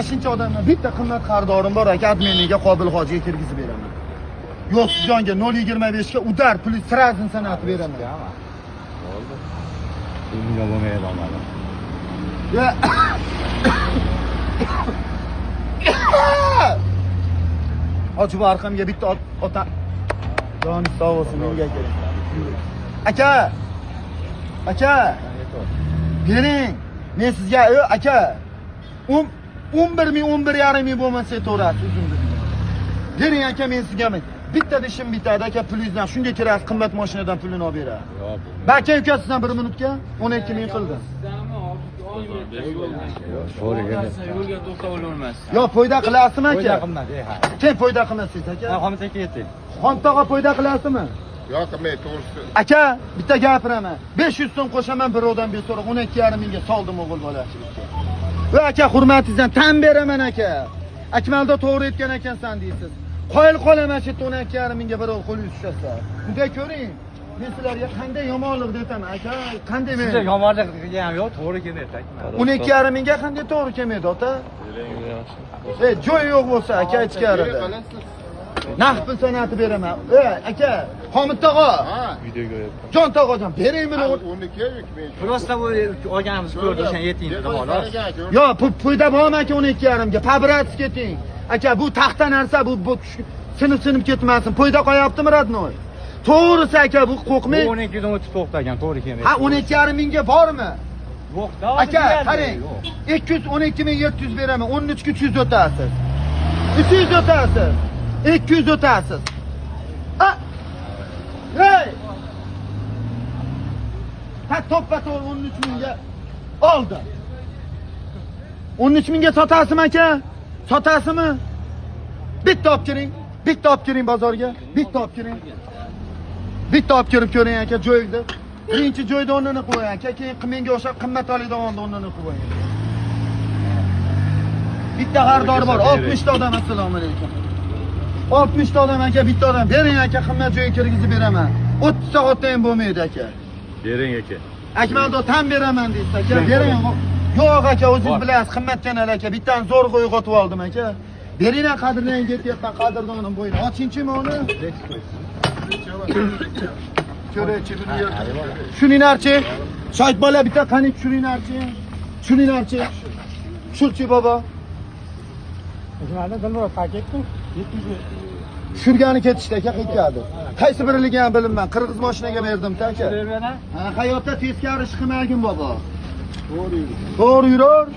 Shuncha odamdan bitta qimmat xaridorim bor aka, adminiga Qobil hojiga kirgizib beraman. Yo'qsizjonga 0.25 ga udar puli srazin sanatib beraman. Bo'ldi. Bunga bo'lmaydi omadi. Ya. Hoji bu arqamga bitta ota joni sog' bo'lsin menga kerak. Aka. Aka. Bering. Men sizga, aka. 11.000 11.500 bo'lmasa to'g'risi uzundir. Bering aka, men sizga bitta dishim bitadi aka, pulingizdan shunga kirasiz, qimmat mashinadan pulini olib beradi. Yo'q. Baka ukasidan 1 minutga 12.000 qildi. Yo'lga to'xtab olmaysiz. Yo, foyda qilasizmi aka? Foyda qilmadi, ha. Kim foyda qilasiz aka? Xomtaka yeting. Xomtaga foyda qilasizmi? Yo'q, qilmay to'g'risi. Aka, bitta gapiraman. 500 so'm qo'shaman birovdan beso'roq 12.5 mingga soldim o'g'il bolachilikka. Va aka, hurmatingizdan tan beraman aka. Akmalda to'g'ri aytgan ekansan deysiz. Qoyil qolaman shu 12.5 mingga birov qo'lingiz tushasa. Bunday ko'ring. Men sizlarga qanday yomonlik deyman aka? Qanday men? Sizga yomonlik qilgan yo'q, to'g'ri kelmaydi aka. 12.5 mingga qanday to'g'ri kelmaydi ota? Joy yo'q bo'lsa aka ichkarida. Naqd pul sanatib beraman. Aka, Homid tog'a. Videoga Jon tog'ajon, bering buni. 12 men. Prosta bu olganimiz ko'rdi, o'shan yeting dedi xolos. Yo, pulda bormi aka 12.5 ga? Pabratsiz keting. Aka, bu taxta narsa, bu sinib ketmasin. Poyda qo'yaptimi radnoy? To'g'risi aka, bu qo'rqmang. 12 dan o'tib to'xtagan, to'g'ri kelmaydi. Ha, 12.5 mingga bormi? Yo'q, aka, qarang. 212.700 beraman. 13.300 o'tasiz. 300 o'tasiz. 200 o'tasiz. Hey! Ha, to'ppa-to'g'ri 13 mingga oldi. 13 mingga sotasizmi aka? Sotasizmi? Bitta olib kiring. Bitta olib kiring bozorga. Bitta olib kiring. Bitta olib kirib ko'ring aka, joyda. Birinchi joyda o'rnini qo'ying aka, keyin menga o'sha qimmat oladigan o'rnini qo'ying. Bitta xaridor bor, 60 ta odam. Assalomu alaykum. 60 ta odam aka, bitta odam. Bering aka, qimmat joyga kirgizib beraman. 30 soatda ham bo'lmaydi aka. Bering aka. Akmaldo tan beraman deysiz aka. Bering. Yo'q aka, o'zingiz bilasiz, qimmat kanal aka. Bittani zo'r qo'yg'otib oldim aka. Beringlar, qadrlang ketyapman, qadrdonim bo'yin. Ochingchimi uni? Ko'raychi buni yerda. Shuninarchi. Shoyt bola bitta qani shuninarchi. Shuninarchi. Shulchi bobo. O'shanda Dilmurod paketmi? Shurgani ketishdi aka, qaytadi. Qaysi birligi ham bilmayman. Qirg'iz mashinaga berdim-ta aka. Ha, hayotda teskari ish qilmagin bobo. To'g'ri yur.